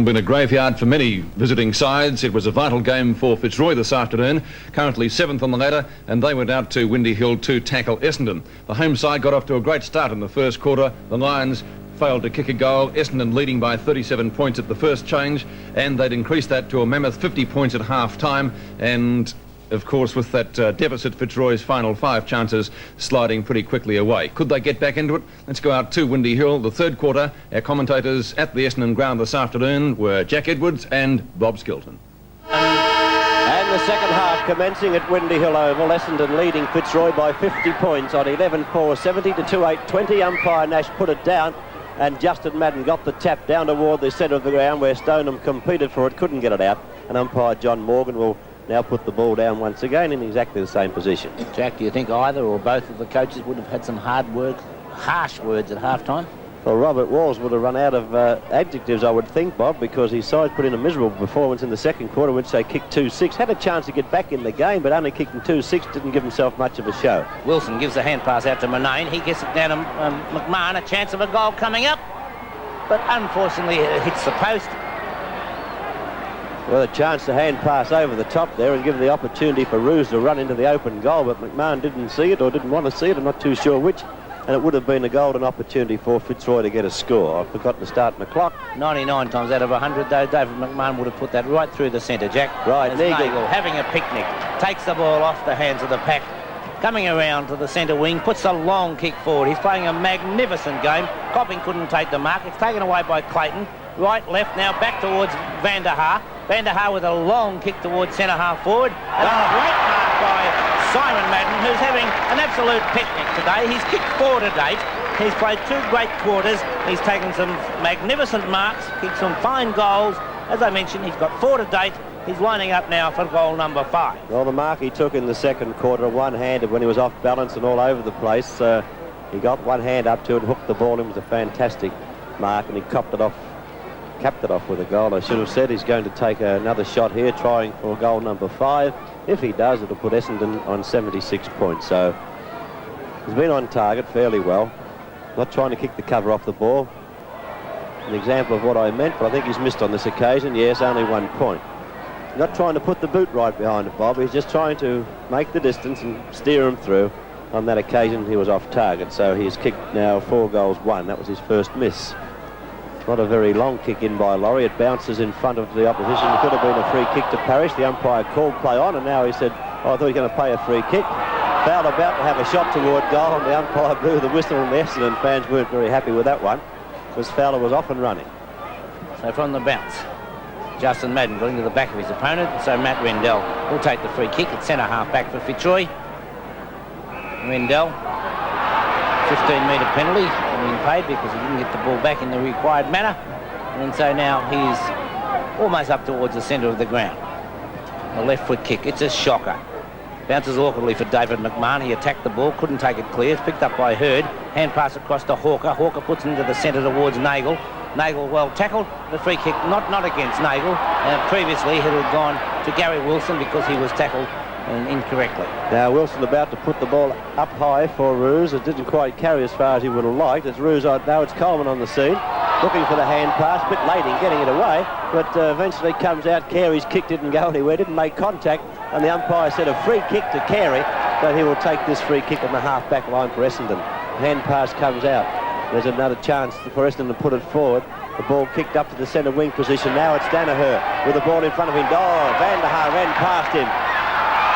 Been a graveyard for many visiting sides. It was a vital game for Fitzroy this afternoon, currently 7th on the ladder, and they went out to Windy Hill to tackle Essendon. The home side got off to a great start in the first quarter. The Lions failed to kick a goal. Essendon leading by 37 points at the first change, and they'd increased that to a mammoth 50 points at half-time, and of course, with that deficit, Fitzroy's final 5 chances sliding pretty quickly away. Could they get back into it? Let's go out to Windy Hill. The third quarter, our commentators at the Essendon ground this afternoon were Jack Edwards and Bob Skilton. And the second half commencing at Windy Hill Oval. Essendon leading Fitzroy by 50 points on 11-4, 70 to 2-8-20. Umpire Nash put it down, and Justin Madden got the tap down toward the centre of the ground where Stoneham competed for it, couldn't get it out. And umpire John Morgan will now put the ball down once again in exactly the same position. Jack, do you think either or both of the coaches would have had some harsh words at half-time? Well, Robert Walls would have run out of adjectives, I would think, Bob, because his side put in a miserable performance in the second quarter, which they kicked 2-6. Had a chance to get back in the game, but only kicking 2-6, didn't give himself much of a show. Wilson gives the hand pass out to Manane. He gets it down to McMahon, a chance of a goal coming up, but unfortunately it hits the post. Well, a chance to hand pass over the top there and give the opportunity for Roos to run into the open goal, but McMahon didn't see it or didn't want to see it. I'm not too sure which, and it would have been a golden opportunity for Fitzroy to get a score. I've forgotten to start the clock. 99 times out of 100, though, David McMahon would have put that right through the centre, Jack. Right, Nagel having a picnic, takes the ball off the hands of the pack, coming around to the centre wing, puts a long kick forward. He's playing a magnificent game. Copping couldn't take the mark. It's taken away by Clayton. Right, left, now back towards Van der Haar. Van der Haar with a long kick towards centre half forward. And a great mark by Simon Madden, who's having an absolute picnic today. He's kicked 4 to date. He's played 2 great quarters. He's taken some magnificent marks, kicked some fine goals. As I mentioned, he's got 4 to date. He's lining up now for goal number 5. Well, the mark he took in the second quarter, one-handed when he was off balance and all over the place. He got one hand up to it, hooked the ball in. It was a fantastic mark, and he capped it off with a goal. I should have said he's going to take another shot here, trying for goal number 5. If he does, it'll put Essendon on 76 points. So he's been on target fairly well. Not trying to kick the cover off the ball. An example of what I meant, but I think he's missed on this occasion. Yes, only 1 point. Not trying to put the boot right behind it, Bob. He's just trying to make the distance and steer him through. On that occasion, he was off target, so he's kicked now 4 goals 1. That was his first miss. Not a very long kick in by Laurie. It bounces in front of the opposition. It could have been a free kick to Parrish. The umpire called play on, and now he said, oh, I thought he was going to play a free kick. Foul about to have a shot toward goal, and the umpire blew the whistle, and the Essendon fans weren't very happy with that one, because Fowler was off and running. So from the bounce, Justin Madden got into the back of his opponent, so Matt Rendell will take the free kick at centre half back for Fitzroy. Rendell, 15-metre penalty being paid because he didn't get the ball back in the required manner, and so now he's almost up towards the centre of the ground. A left foot kick, it's a shocker. Bounces awkwardly for David McMahon. He attacked the ball, couldn't take it clear. It's picked up by Hurd. Hand pass across to Hawker. Hawker puts it into the centre towards Nagel. Nagel well tackled. The free kick not against Nagel. Previously it had gone to Gary Wilson because he was tackled incorrectly. Now Wilson about to put the ball up high for Roos. It didn't quite carry as far as he would have liked. It's Roos, now it's Coleman on the scene, looking for the hand pass, a bit late in getting it away, but eventually comes out. Carey's kick didn't go anywhere, didn't make contact, and the umpire said a free kick to Carey, but he will take this free kick on the half-back line for Essendon. Hand pass comes out. There's another chance for Essendon to put it forward. The ball kicked up to the centre wing position. Now it's Danaher with the ball in front of him. Oh, Van der Haar ran past him.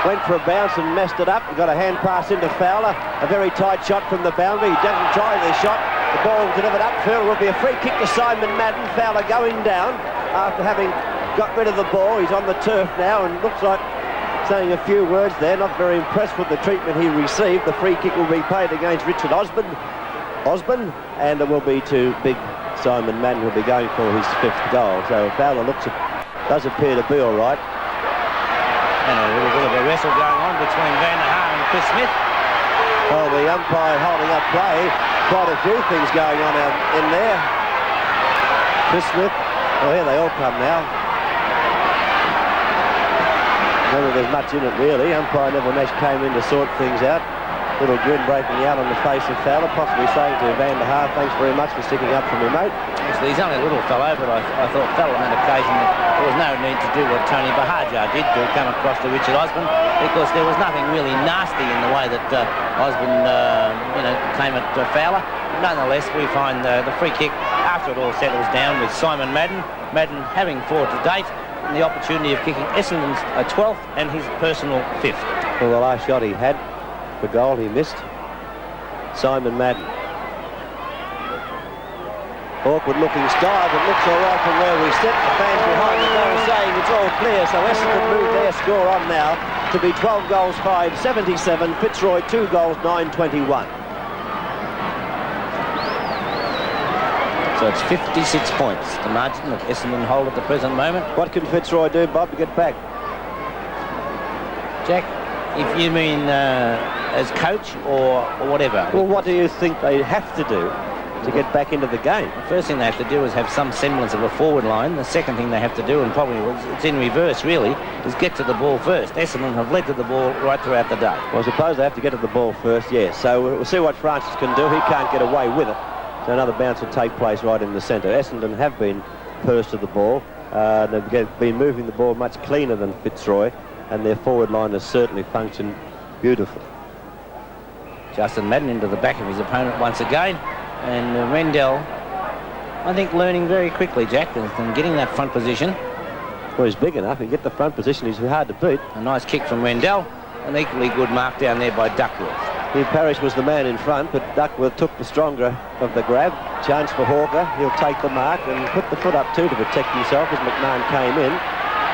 Went for a bounce and messed it up. He got a hand pass into Fowler. A very tight shot from the boundary. He doesn't try the shot. The ball delivered upfield. Will be a free kick to Simon Madden. Fowler going down after having got rid of the ball. He's on the turf now and looks like saying a few words there. Not very impressed with the treatment he received. The free kick will be played against Richard Osborne, and it will be to big Simon Madden, who'll be going for his 5th goal. So Fowler does appear to be all right. And a little bit of a wrestle going on between Van der Haar and Chris Smith. Well, the umpire holding up play. Quite a few things going on out in there. Chris Smith. Oh, here they all come now. Not that there's much in it, really. Umpire Neville Nash came in to sort things out. Little grin breaking out on the face of Fowler, possibly saying to Van der Haar, thanks very much for sticking up for me, mate. Actually, he's only a little fellow, but I thought Fowler on that occasion there was no need to do what Tony Bahajar did, to come across to Richard Osborne, because there was nothing really nasty in the way that Osborne, came at Fowler. Nonetheless, we find the free kick, after it all settles down, with Simon Madden. Madden having 4 to date, and the opportunity of kicking Essendon's 12th and his personal 5th. Well, the last shot he had, the goal he missed. Simon Madden. Awkward looking style, but looks all right from where we sit. The fans behind the goal saying it's all clear, so Essendon move their score on now to be 12 goals 5, 77. Fitzroy 2 goals 9, 21. So it's 56 points, the margin that Essendon hold at the present moment. What can Fitzroy do, Bob, to get back? Jack, if you mean as coach or whatever. Well, what do you think they have to do to get back into the game? The first thing they have to do is have some semblance of a forward line. The second thing they have to do, and probably it's in reverse really, is get to the ball first. Essendon have led to the ball right throughout the day. Well, I suppose they have to get to the ball first, yes. So we'll see what Francis can do. He can't get away with it. So another bounce will take place right in the centre. Essendon have been first to the ball. They've been moving the ball much cleaner than Fitzroy, and their forward line has certainly functioned beautifully. Justin Madden into the back of his opponent once again, and Rendell, I think, learning very quickly, Jack, and getting that front position. Well, he's big enough. He can get the front position. He's hard to beat. A nice kick from Rendell, an equally good mark down there by Duckworth. Hugh Parrish was the man in front, but Duckworth took the stronger of the grab. Chance for Hawker. He'll take the mark and put the foot up too to protect himself as McMahon came in.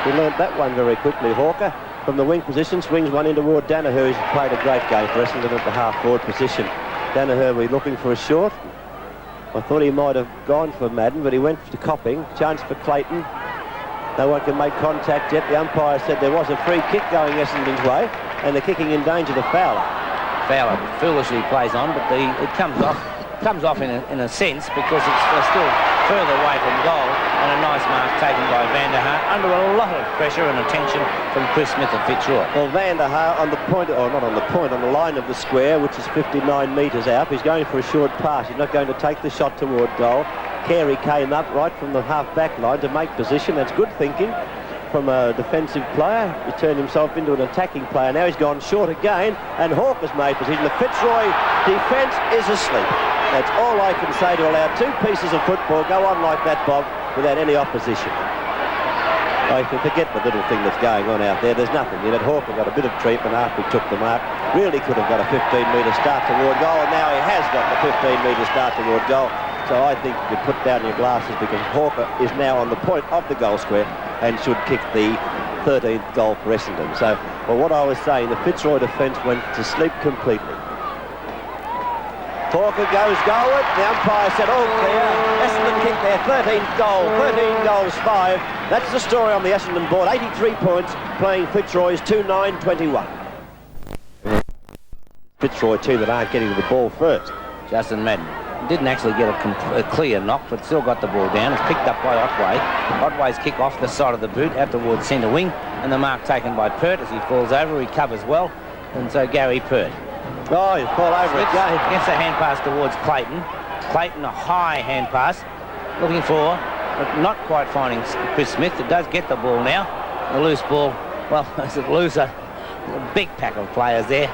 He learnt that one very quickly. Hawker from the wing position swings one in toward Danaher, who's played a great game for Essendon at the half-forward position. Danaher will be looking for a short. I thought he might have gone for Madden, but he went to Copping. Chance for Clayton. No one can make contact yet. The umpire said there was a free kick going Essendon's way, and the kicking in danger to Fowler. Fowler foolishly plays on, but it comes off in a sense, because it's still further away from goal, and a nice mark taken by Van der Haar under a lot of pressure and attention from Chris Smith and Fitzroy. Well, Van der Haar on the point, or not on the point, on the line of the square, which is 59 metres out. He's going for a short pass. He's not going to take the shot toward goal. Carey came up right from the half-back line to make position. That's good thinking from a defensive player. He turned himself into an attacking player. Now he's gone short again, and Hawker's made position. The Fitzroy defence is asleep. That's all I can say, to allow 2 pieces of football go on like that, Bob, without any opposition. I can forget the little thing that's going on out there. There's nothing in it. Hawker got a bit of treatment after he took the mark. Really could have got a 15-metre start toward goal, and now he has got the 15-metre start toward goal. So I think you put down your glasses, because Hawker is now on the point of the goal square and should kick the 13th goal for Essendon. So, well, what I was saying, the Fitzroy defence went to sleep completely. Hawker goes goalward. The umpire said all clear. Essendon kicked their 13th goal. 13 goals 5. That's the story on the Essendon board. 83 points, playing Fitzroy's 2-9-21. Fitzroy too that aren't getting to the ball first. Justin Madden didn't actually get a clear knock, but still got the ball down. It's picked up by Otway. Otway's kick off the side of the boot out towards centre wing, and the mark taken by Pert as he falls over. He covers well, and so Gary Pert. Oh, he's fall over again. Gets a hand pass towards Clayton. Clayton, a high hand pass, looking for, but not quite finding Chris Smith. It does get the ball now. The loose ball, well, as it loses a big pack of players there.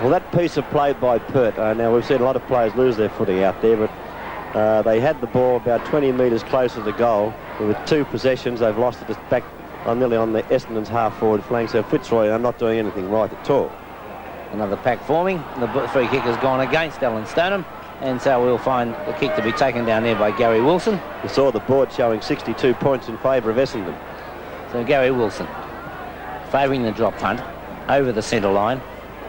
Well, that piece of play by Pert, now we've seen a lot of players lose their footing out there, but they had the ball about 20 metres closer to goal. With 2 possessions, they've lost it back nearly on the Essendon's half-forward flank, so Fitzroy are not doing anything right at all. Another pack forming. The free kick has gone against Alan Stoneham, and so we'll find the kick to be taken down there by Gary Wilson. You saw the board showing 62 points in favour of Essendon. So Gary Wilson favouring the drop punt over the centre line.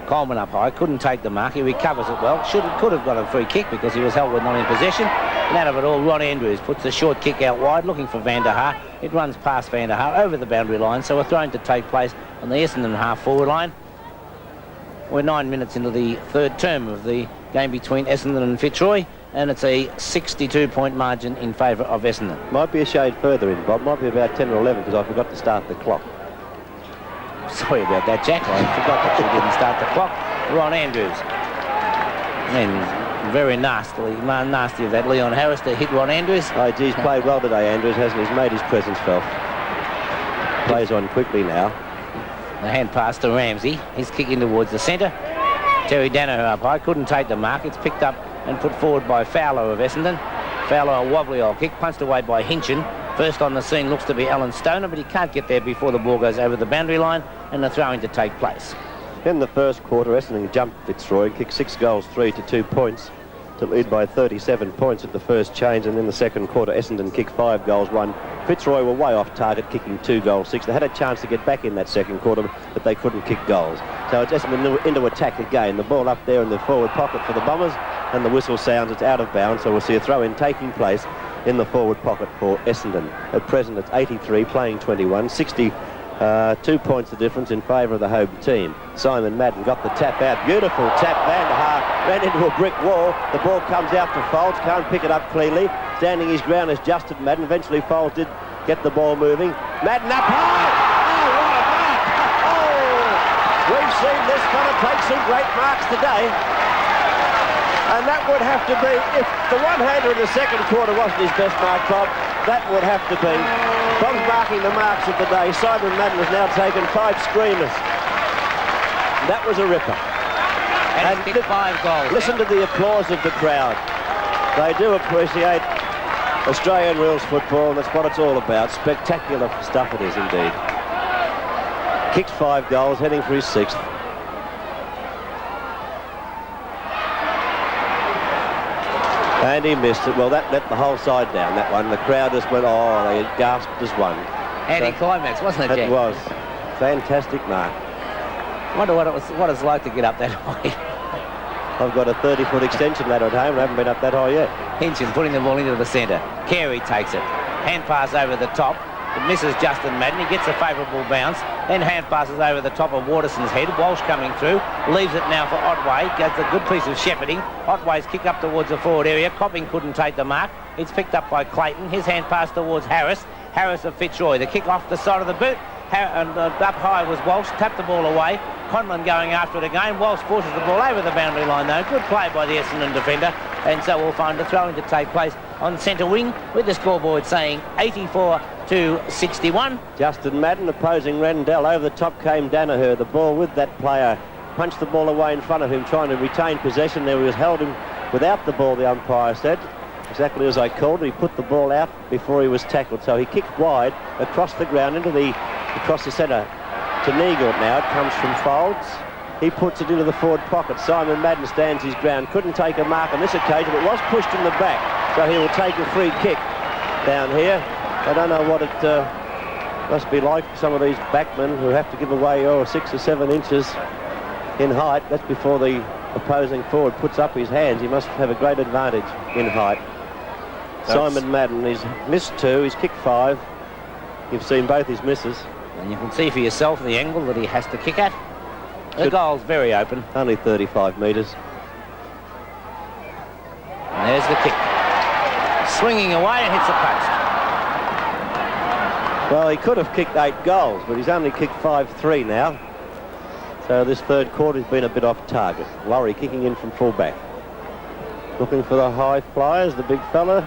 Coleman up high, couldn't take the mark. He recovers it well. Could have got a free kick because he was held with not in possession. And out of it all, Ron Andrews puts the short kick out wide, looking for Van der Haar. It runs past Van der Haar over the boundary line, so a throw-in to take place on the Essendon half-forward line. We're 9 minutes into the third term of the game between Essendon and Fitzroy, and it's a 62-point margin in favour of Essendon. Might be a shade further in, Bob. Might be about 10 or 11, because I forgot to start the clock. Sorry about that, Jack. I forgot that you didn't start the clock. Ron Andrews. And very nasty of that Leon Harris to hit Ron Andrews. Oh, he's played well today, Andrews, hasn't he? He's made his presence felt. Plays on quickly now. The hand pass to Ramsey. He's kicking towards the centre. Terry Danaher up high. Couldn't take the mark. It's picked up and put forward by Fowler of Essendon. Fowler, a wobbly old kick, punched away by Hinchin. First on the scene looks to be Alan Stoner, but he can't get there before the ball goes over the boundary line and the throwing to take place. In the first quarter, Essendon jumped Fitzroy, kicked 6 goals, 3 to 2 points to lead by 37 points at the first change, and in the second quarter, Essendon kicked 5 goals, 1. Fitzroy were way off target, kicking 2 goals, 6. They had a chance to get back in that second quarter, but they couldn't kick goals. So it's Essendon into attack again. The ball up there in the forward pocket for the Bombers, and the whistle sounds it's out of bounds, so we'll see a throw-in taking place in the forward pocket for Essendon. At present, it's 83, playing 21, 62 points the difference in favour of the home team. Simon Madden got the tap out. Beautiful tap. Van der Haar ran into a brick wall. The ball comes out to Folds. Can't pick it up cleanly. Standing his ground is Justin Madden. Eventually Folds did get the ball moving. Madden up high. Oh, what a mark. Oh, we've seen this fella take some great marks today. And that would have to be, if the one-hander in the second quarter wasn't his best mark, Bob, that would have to be. Bob's marking the marks of the day. Simon Madden has now taken 5 screamers. That was a ripper. And kicked 5 goals. Listen to the applause of the crowd. They do appreciate Australian rules football, and that's what it's all about. Spectacular stuff it is indeed. Kicked 5 goals, heading for his 6th. And he missed it. Well, that let the whole side down, that one. The crowd just went, oh, they gasped as one. Anti-climax, wasn't it, Jack? It was. Fantastic mark. I wonder what it's like to get up that high. I've got a 30-foot extension ladder at home and I haven't been up that high yet. Hinchin putting the ball into the centre. Carey takes it. Hand pass over the top. It misses Justin Madden. He gets a favourable bounce. Then hand passes over the top of Waterson's head. Walsh coming through. Leaves it now for Otway. Gets a good piece of shepherding. Otway's kick up towards the forward area. Copping couldn't take the mark. It's picked up by Clayton. His hand pass towards Harris. Harris of Fitzroy. The kick off the side of the boot. Up high was Walsh. Tapped the ball away. Conlon going after it again. Walsh forces the ball over the boundary line though. Good play by the Essendon defender. And so we'll find a throw-in to take place on centre wing with the scoreboard saying 84-61. Justin Madden opposing Rendell. Over the top came Danaher. The ball with that player. Punched the ball away in front of him, trying to retain possession. There he was held him without the ball, the umpire said. Exactly as I called it. He put the ball out before he was tackled. So he kicked wide across the ground across the centre to Neagle now. It comes from Folds. He puts it into the forward pocket. Simon Madden stands his ground. Couldn't take a mark on this occasion, but was pushed in the back. So he will take a free kick down here. I don't know what it must be like for some of these backmen who have to give away 6 or 7 inches in height. That's before the opposing forward puts up his hands. He must have a great advantage in height. Simon Madden, he's missed 2, he's kicked 5. You've seen both his misses. And you can see for yourself the angle that he has to kick at. The goal's very open. Only 35 metres. And there's the kick. Swinging away and hits the post. Well, he could have kicked 8 goals, but he's only kicked 5-3 now. So this third quarter has been a bit off target. Laurie kicking in from full-back. Looking for the high flyers, the big fella.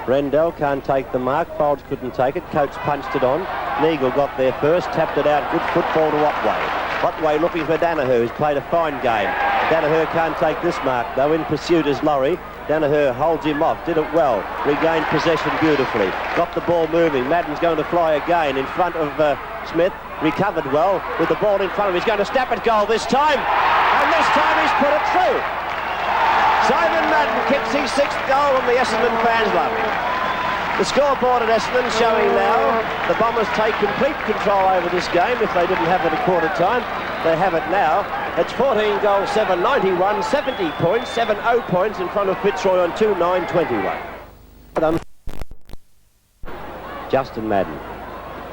Rendell can't take the mark. Folds couldn't take it. Coates punched it on. Neagle got there first, tapped it out. Good football to Otway. Otway looking for Danaher, who's played a fine game. Danaher can't take this mark, though. In pursuit is Laurie. Danaher holds him off, did it well. Regained possession beautifully. Got the ball moving. Madden's going to fly again in front of Smith. Recovered well with the ball in front of him. He's going to snap at goal this time. And this time he's put it through. Simon Madden kicks his 6th goal and the Essendon fans love him. The scoreboard at Essendon showing now the Bombers take complete control over this game. If they didn't have it at quarter time, they have it now. It's 14 goals, 7, 91, 70 points, 7-0 points in front of Fitzroy on 2-9-21. Justin Madden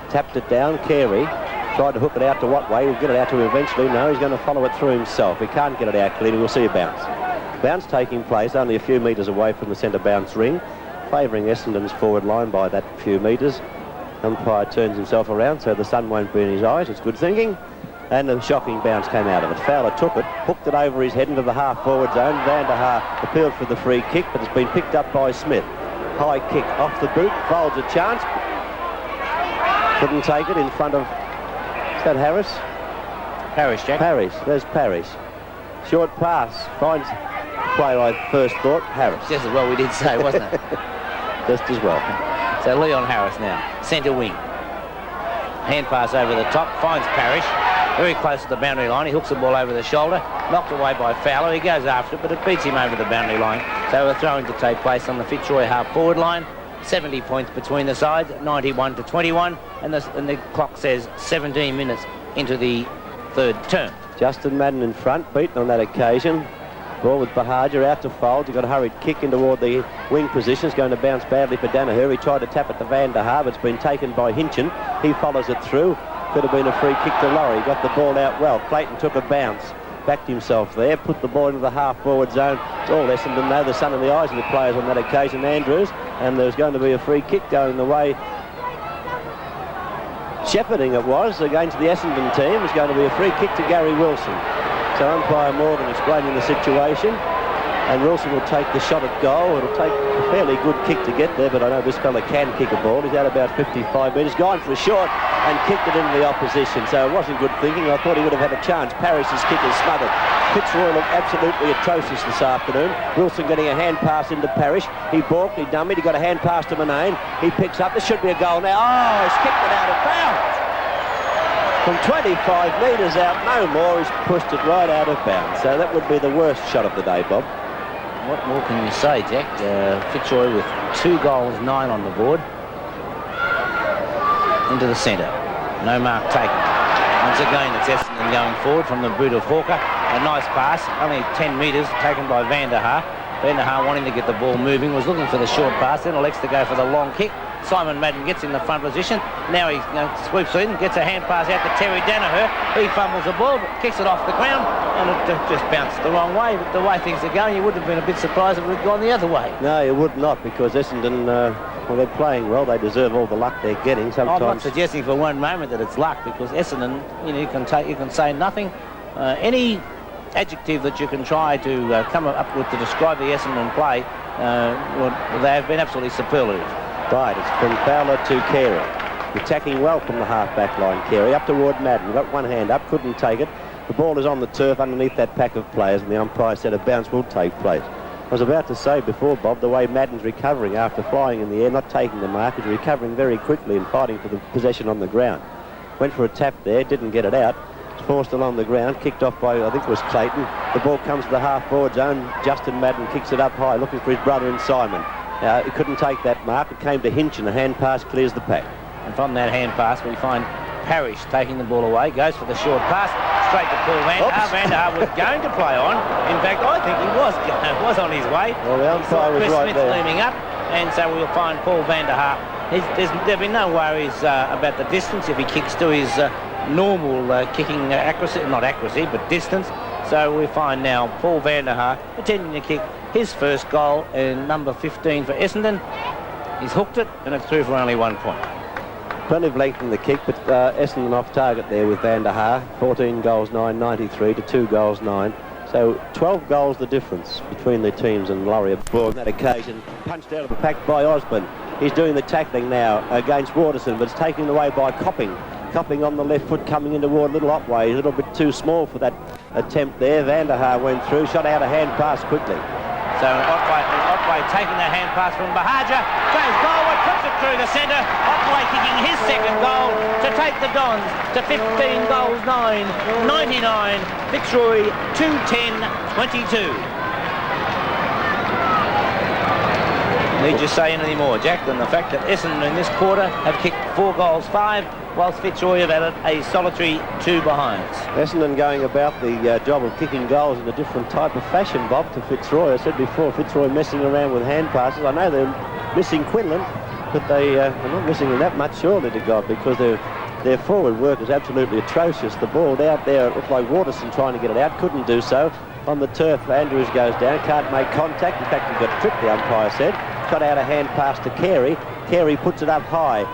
tapped it down. Carey tried to hook it out to Otway. He'll get it out to him eventually. No, he's going to follow it through himself. He can't get it out clearly. We'll see a bounce. Bounce taking place only a few metres away from the centre bounce ring, favouring Essendon's forward line by that few metres. Umpire turns himself around so the sun won't be in his eyes. It's good thinking. and a shocking bounce came out of it. Fowler took it, hooked it over his head into the half-forward zone. Van der Haar appealed for the free kick, but it's been picked up by Smith. High kick off the boot, Folds a chance. Couldn't take it in front of, is that Harris? Parrish, Jack. Parrish, there's Parrish. Short pass, finds play I first thought, Harris. Just as well we did say, wasn't it? Just as well. So Leon Harris now, centre wing. Hand pass over the top, finds Parrish. Very close to the boundary line. He hooks the ball over the shoulder, knocked away by Fowler. He goes after it, but it beats him over the boundary line. So a throw-in to take place on the Fitzroy half-forward line. 70 points between the sides, 91 to 21, and the clock says 17 minutes into the third term. Justin Madden in front, beaten on that occasion. Ball with Bahaja out to Folds. He got a hurried kick in toward the wing position. It's going to bounce badly for Danaher. He tried to tap it to Van der Haar, but it's been taken by Hinchin. He follows it through. Could have been a free kick to Laurie. Got the ball out well. Clayton took a bounce. Backed himself there. Put the ball into the half-forward zone. It's all Essendon now. The sun in the eyes of the players on that occasion, Andrews. And there's going to be a free kick going the way. Shepherding it was against the Essendon team. It's going to be a free kick to Gary Wilson. So umpire Morgan explaining the situation, and Wilson will take the shot at goal. It'll take a fairly good kick to get there, but I know this fella can kick a ball. He's out about 55 metres, gone for a shot and kicked it into the opposition. So it wasn't good thinking. I thought he would have had a chance. Parrish's kick is smothered. Fitzroy looked absolutely atrocious this afternoon. Wilson getting a hand pass into Parrish. He balked, he dummied, he got a hand pass to Manane. He picks up, this should be a goal now. Oh, he's kicked it out of bounds. From 25 metres out, no more, he's pushed it right out of bounds. So that would be the worst shot of the day, Bob. What more can you say, Jack? Fitzroy with 2 goals, 9 on the board. Into the centre. No mark taken. Once again, it's Essendon going forward from the boot of Hawker. A nice pass, only 10 metres, taken by Van der Haar. Van der Haar wanting to get the ball moving, was looking for the short pass, then elects to go for the long kick. Simon Madden gets in the front position. Now he swoops in, gets a hand pass out to Terry Danaher. He fumbles the ball, but kicks it off the ground, and it just bounced the wrong way. But the way things are going, you wouldn't have been a bit surprised if it had gone the other way. No, you would not, because Essendon, well, they're playing well. They deserve all the luck they're getting. Sometimes. I'm not suggesting for one moment that it's luck, because Essendon, you can say nothing. Any adjective that you can try to come up with to describe the Essendon play, they have been absolutely superlative. Right, it's from Fowler to Carey. Attacking well from the half-back line, Carey. Up toward Madden. Got one hand up, couldn't take it. The ball is on the turf underneath that pack of players, and the umpire said a bounce will take place. I was about to say before, Bob, the way Madden's recovering after flying in the air, not taking the mark, he's recovering very quickly and fighting for the possession on the ground. Went for a tap there, didn't get it out. Forced along the ground, kicked off by, I think it was Clayton. The ball comes to the half-forward zone. Justin Madden kicks it up high, looking for his brother in Simon. He couldn't take that mark. It came to Hinch, and a hand pass clears the pack. And from that hand pass, we find Parrish taking the ball away, goes for the short pass, straight to Paul Van der Haar. Van der Haar was going to play on. In fact, I think he was on his way. Well, the umpire was right Smith there. looming up, and so we'll find Paul Van der Haar. There'll be no worries about the distance if he kicks to his normal kicking accuracy, not accuracy, but distance. So we find now Paul Van der Haar attempting to kick his first goal, and number 15 for Essendon. He's hooked it, and it's through for only 1 point. Plenty of length in the kick, but Essendon off target there with Van der Haar. 14 goals, 9, 93 to 2 goals, 9. So 12 goals the difference between the teams, and Laurie on that occasion punched out of the pack by Osborne. He's doing the tackling now against Waterson, but it's taken away by Copping. Copping on the left foot coming in toward Little Otway. A little bit too small for that attempt there. Van der Haar went through, shot out a hand pass quickly. So Otway taking the hand pass from Bahaja. Goes goalward, puts it through the centre. Otway kicking his second goal to take the Dons to 15 goals, 9, 99. Fitzroy 2-10-22. Need you say anything more, Jack, than the fact that Essendon in this quarter have kicked 4 goals, 5, whilst Fitzroy have added a solitary 2 behinds. Essendon going about the job of kicking goals in a different type of fashion, Bob, to Fitzroy. I said before, Fitzroy messing around with hand passes. I know they're missing Quinlan, but they're not missing him that much, surely, to God, because their forward work is absolutely atrocious. The ball out there, it looked like Waterson trying to get it out, couldn't do so. On the turf, Andrews goes down, can't make contact. In fact, he got tripped, the umpire said. Got out a hand pass to Carey. Carey puts it up high.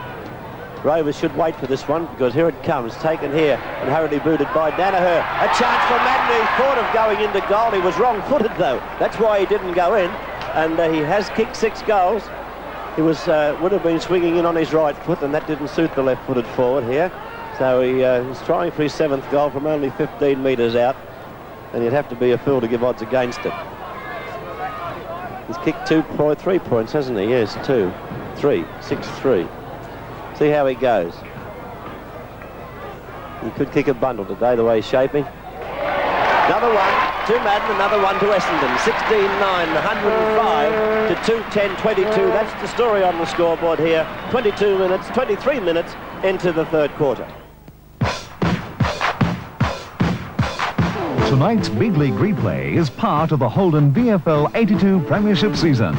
Rovers should wait for this one, because here it comes, taken here and hurriedly booted by Danaher. A chance for Madden. He thought of going into goal. He was wrong-footed though. That's why he didn't go in, and he has kicked 6 goals. He would have been swinging in on his right foot, and that didn't suit the left-footed forward here. So he's trying for his 7th goal from only 15 metres out, and you'd have to be a fool to give odds against it. He's kicked 3 points, hasn't he? Yes, 2, 3, 6-3. See how he goes. He could kick a bundle today, the way he's shaping. Another one to Madden, another one to Essendon. 16-9, 105 to 2-10-22. That's the story on the scoreboard here. 23 minutes into the 3rd quarter. Tonight's big league replay is part of the Holden VFL 82 Premiership season.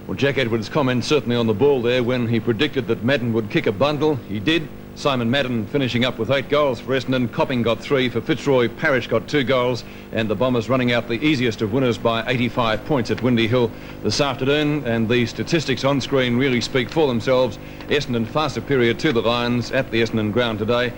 Well, Jack Edwards' comment certainly on the ball there when he predicted that Madden would kick a bundle. He did. Simon Madden finishing up with 8 goals for Essendon. Copping got 3 for Fitzroy. Parrish got 2 goals. And the Bombers running out the easiest of winners by 85 points at Windy Hill this afternoon. And the statistics on screen really speak for themselves. Essendon far superior to the Lions at the Essendon ground today.